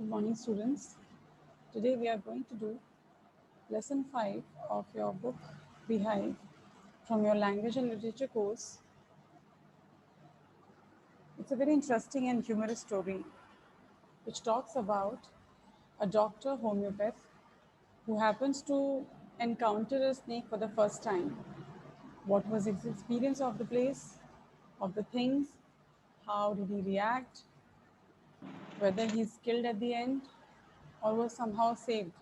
Good morning, students. Today we are going to do lesson 5 of your book Beehive from your language and literature course. It's a very interesting and humorous story which talks about a doctor homeopath who happens to encounter a snake for the first time. What was his experience of the place, of the things, how did he react, whether he's killed at the end or was somehow saved,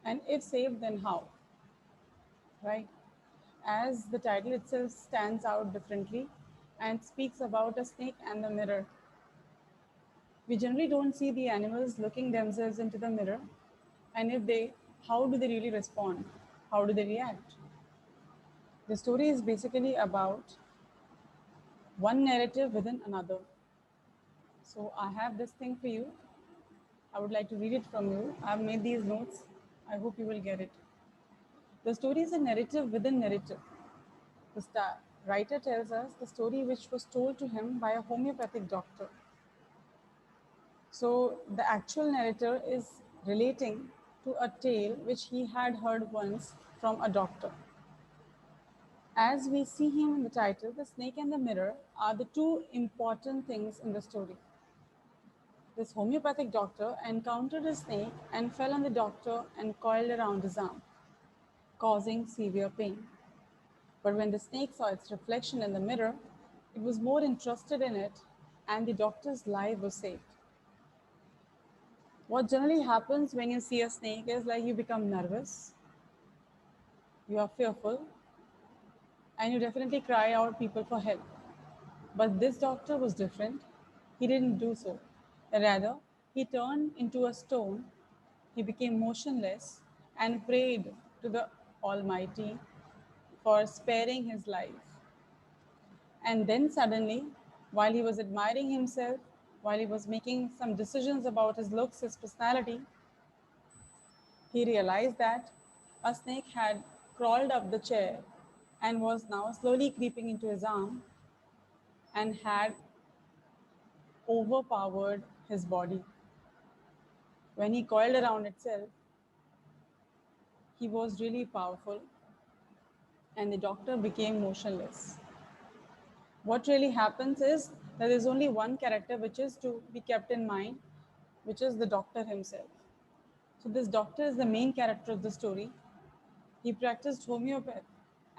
and if saved, then how, right? As the title itself stands out differently and speaks about a snake and the mirror. We generally don't see the animals looking themselves into the mirror, and if they, how do they really respond? How do they react? The story is basically about one narrative within another. So I have this thing for you. I would like to read it from you. I've made these notes. I hope you will get it. The story is a narrative within narrative. The writer tells us the story which was told to him by a homeopathic doctor. So the actual narrator is relating to a tale which he had heard once from a doctor. As we see him in the title, the snake and the mirror are the two important things in the story. This homeopathic doctor encountered a snake and fell on the doctor and coiled around his arm, causing severe pain. But when the snake saw its reflection in the mirror, it was more interested in it, and the doctor's life was saved. What generally happens when you see a snake is like you become nervous, you are fearful, and you definitely cry out people for help. But this doctor was different. He didn't do so. Rather, he turned into a stone, he became motionless, and prayed to the Almighty for sparing his life. And then suddenly, while he was admiring himself, while he was making some decisions about his looks, his personality, he realized that a snake had crawled up the chair and was now slowly creeping into his arm and had overpowered his body. When he coiled around itself, he was really powerful and the doctor became motionless. What really happens is that there's only one character which is to be kept in mind, which is the doctor himself. So, this doctor is the main character of the story. He practiced homeopathy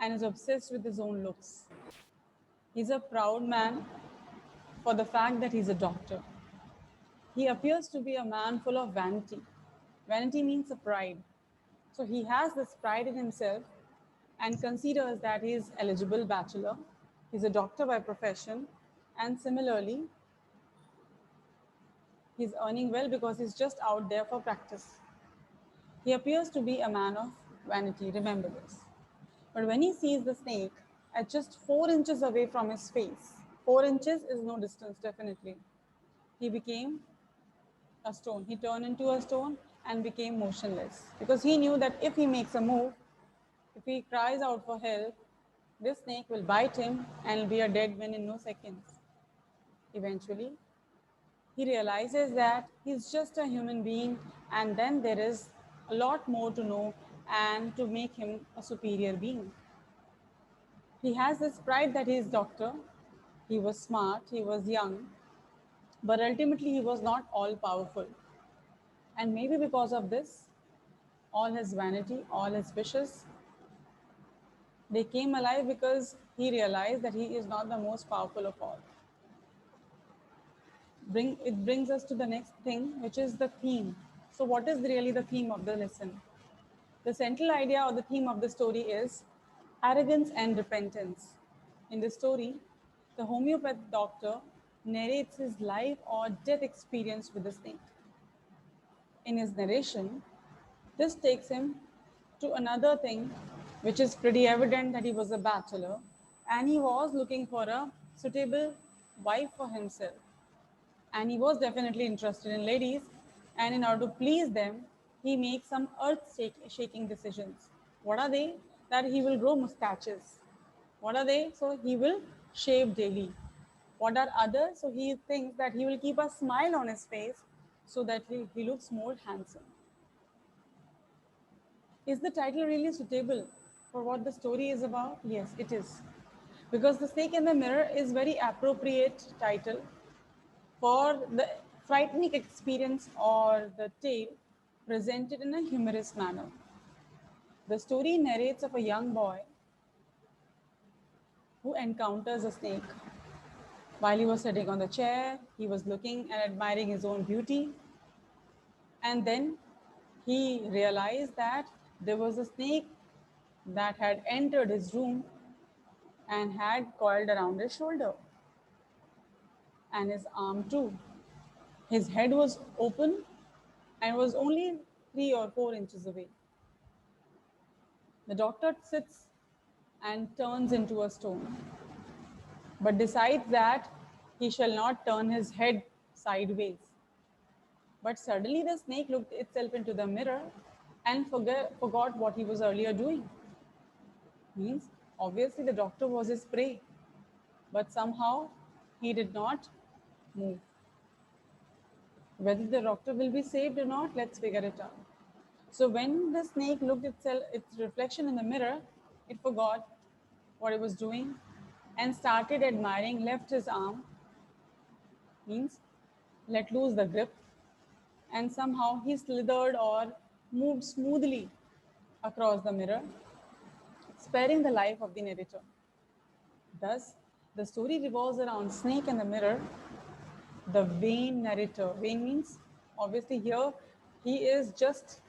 and is obsessed with his own looks. He's a proud man for the fact that he's a doctor. He appears to be a man full of vanity. Vanity means a pride. So he has this pride in himself and considers that he is eligible bachelor. He's a doctor by profession, and similarly, he's earning well because he's just out there for practice. He appears to be a man of vanity, remember this. But when he sees the snake at just 4 inches away from his face, 4 inches is no distance, definitely. He became a stone. He turned into a stone and became motionless because he knew that if he makes a move, if he cries out for help, this snake will bite him and will be a dead man in no seconds. Eventually, he realizes that he's just a human being, and then there is a lot more to know and to make him a superior being. He has this pride that he is doctor, he was smart, he was young, but ultimately he was not all powerful. And maybe because of this, all his vanity, all his wishes, they came alive because he realized that he is not the most powerful of all. It brings us to the next thing, which is the theme. So, what is really the theme of the lesson? The central idea or the theme of the story is arrogance and repentance. In the story, the homeopath doctor narrates his life or death experience with the snake. In his narration, this takes him to another thing, which is pretty evident that he was a bachelor and he was looking for a suitable wife for himself. And he was definitely interested in ladies, and in order to please them, he makes some earth shaking decisions. What are they? That he will grow mustaches. What are they? So he will shave daily. What are others? So he thinks that he will keep a smile on his face so that he looks more handsome. Is the title really suitable for what the story is about? Yes, it is. Because The Snake in the Mirror is very appropriate title for the frightening experience or the tale presented in a humorous manner. The story narrates of a young boy who encounters a snake. While he was sitting on the chair, he was looking and admiring his own beauty. And then he realized that there was a snake that had entered his room and had coiled around his shoulder and his arm too. His head was open and was only 3 or 4 inches away. The doctor sits and turns into a stone, but decides that he shall not turn his head sideways. But suddenly the snake looked itself into the mirror and forgot what he was earlier doing. Means obviously the doctor was his prey, but somehow he did not move. Whether the doctor will be saved or not, let's figure it out. So when the snake looked its reflection in the mirror, it forgot what it was doing and started admiring, left his arm, means let loose the grip, and somehow he slithered or moved smoothly across the mirror, sparing the life of the narrator. Thus, the story revolves around snake and the mirror, the vain narrator. Vain means obviously here he is just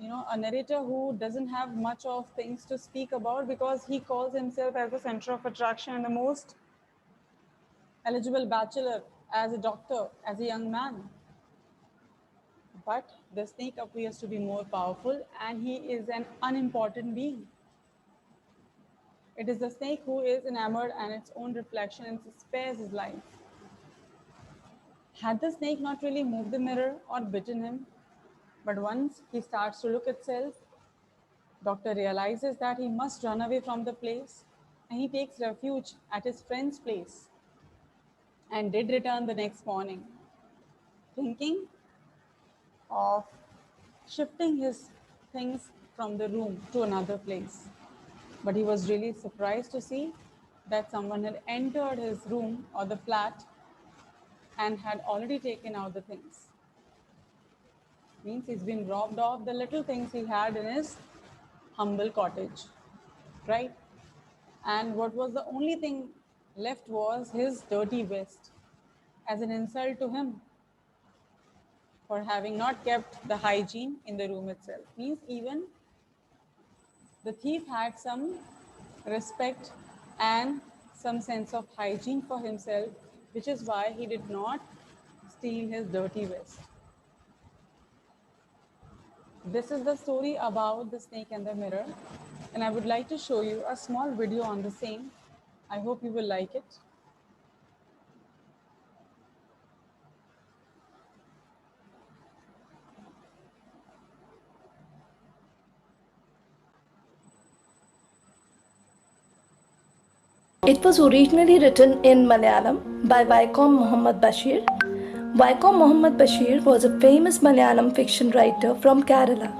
a narrator who doesn't have much of things to speak about because he calls himself as the center of attraction and the most eligible bachelor, as a doctor, as a young man. But the snake appears to be more powerful and he is an unimportant being. It is the snake who is enamored and its own reflection and spares his life. Had the snake not really moved the mirror or bitten him, but once he starts to look itself, doctor realizes that he must run away from the place and he takes refuge at his friend's place and did return the next morning, thinking of shifting his things from the room to another place. But he was really surprised to see that someone had entered his room or the flat and had already taken out the things. Means he's been robbed of the little things he had in his humble cottage, right? And what was the only thing left was his dirty vest as an insult to him for having not kept the hygiene in the room itself. Means even the thief had some respect and some sense of hygiene for himself, which is why he did not steal his dirty vest. This is the story about the snake and the mirror, and I would like to show you a small video on the same. I hope you will like it. It was originally written in Malayalam by Vaikom Muhammad Bashir. Vaikom Muhammad Bashir was a famous Malayalam fiction writer from Kerala.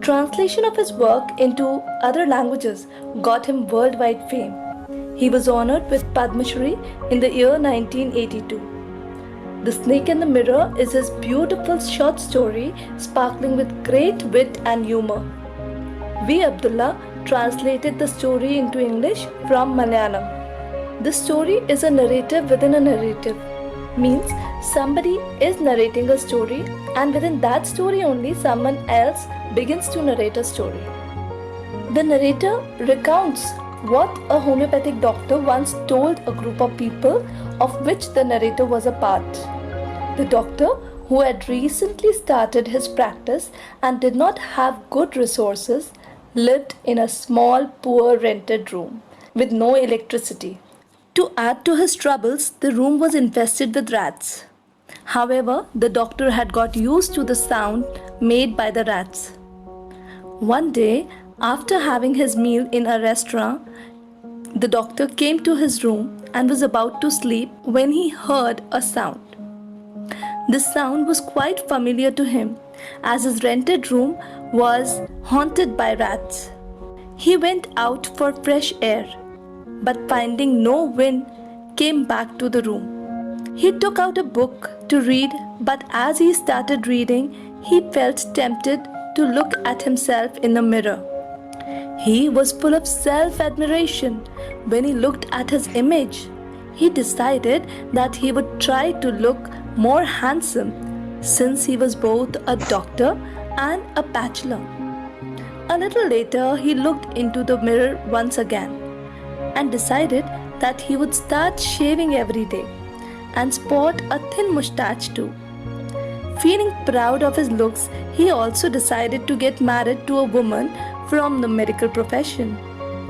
Translation of his work into other languages got him worldwide fame. He was honored with Padma Shri in the year 1982. The Snake and the Mirror is his beautiful short story sparkling with great wit and humor. V. Abdullah translated the story into English from Malayalam. The story is a narrative within a narrative, means somebody is narrating a story and within that story only someone else begins to narrate a story. The narrator recounts what a homeopathic doctor once told a group of people of which the narrator was a part. The doctor, who had recently started his practice and did not have good resources, lived in a small, poor rented room with no electricity. To add to his troubles, the room was infested with rats. However, the doctor had got used to the sound made by the rats. One day, after having his meal in a restaurant, the doctor came to his room and was about to sleep when he heard a sound. This sound was quite familiar to him, as his rented room was haunted by rats. He went out for fresh air, but finding no wind, came back to the room. He took out a book to read, but as he started reading, he felt tempted to look at himself in the mirror. He was full of self admiration when he looked at his image. He decided that he would try to look more handsome since he was both a doctor and a bachelor. A little later, he looked into the mirror once again and decided that he would start shaving every day and sport a thin mustache too. Feeling proud of his looks, he also decided to get married to a woman from the medical profession.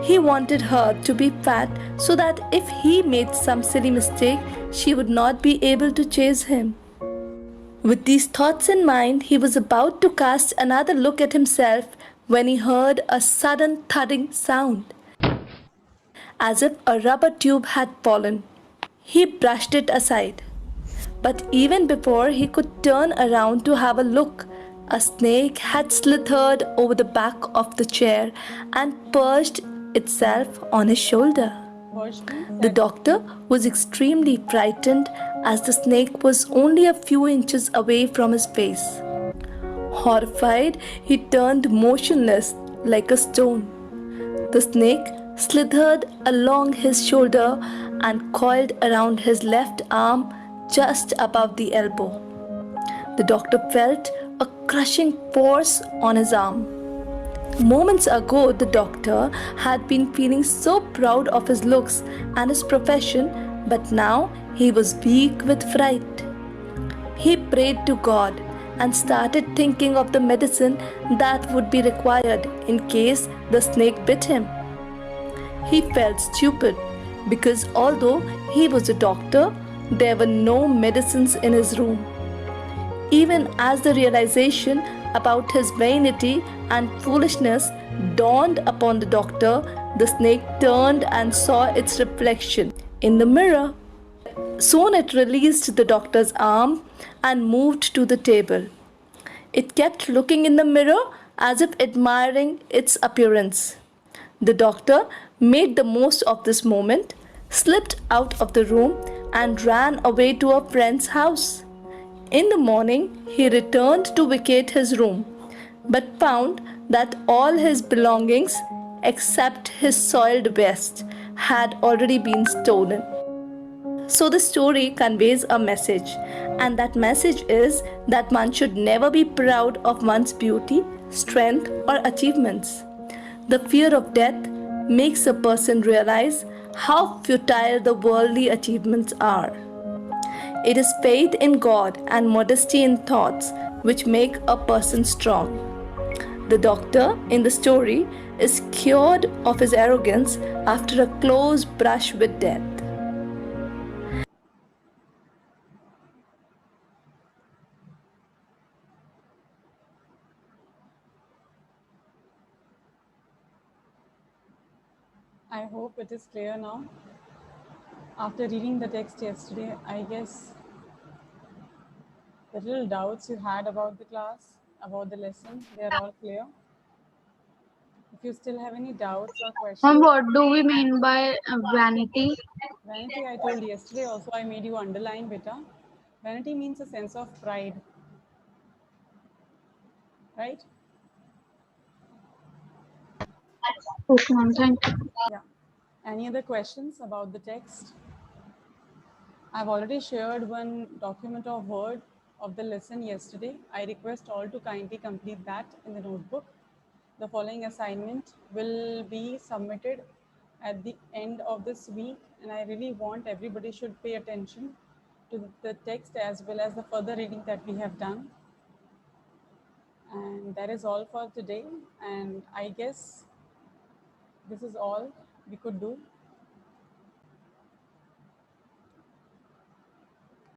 He wanted her to be fat so that if he made some silly mistake, she would not be able to chase him. With these thoughts in mind, he was about to cast another look at himself when he heard a sudden thudding sound, as if a rubber tube had fallen. He brushed it aside. But even before he could turn around to have a look, a snake had slithered over the back of the chair and perched itself on his shoulder. The doctor was extremely frightened as the snake was only a few inches away from his face. Horrified, he turned motionless like a stone. The snake slithered along his shoulder and coiled around his left arm just above the elbow. The doctor felt a crushing force on his arm. Moments ago, the doctor had been feeling so proud of his looks and his profession, but now he was weak with fright. He prayed to God and started thinking of the medicine that would be required in case the snake bit him. He felt stupid because although he was a doctor, there were no medicines in his room. Even as the realization about his vanity and foolishness dawned upon the doctor, the snake turned and saw its reflection in the mirror. Soon it released the doctor's arm and moved to the table. It kept looking in the mirror as if admiring its appearance. The doctor made the most of this moment, slipped out of the room, and ran away to a friend's house. In the morning, he returned to vacate his room, but found that all his belongings, except his soiled vest, had already been stolen. So, the story conveys a message, and that message is that one should never be proud of one's beauty, strength, or achievements. The fear of death makes a person realize how futile the worldly achievements are. It is faith in God and modesty in thoughts which make a person strong. The doctor in the story is cured of his arrogance after a close brush with death. I hope it is clear now. After reading the text yesterday, I guess the little doubts you had about the class, about the lesson, they are all clear. If you still have any doubts or questions, What do we mean by vanity? vanity, I told yesterday also, I made you underline beta. Vanity means a sense of pride, right? Okay, ma'am, thank you. Yeah. Any other questions about the text? I've already shared one document of Word of the lesson yesterday. I request all to kindly complete that in the notebook. The following assignment will be submitted at the end of this week, and I really want everybody should pay attention to the text as well as the further reading that we have done. And that is all for today, and I guess this is all we could do.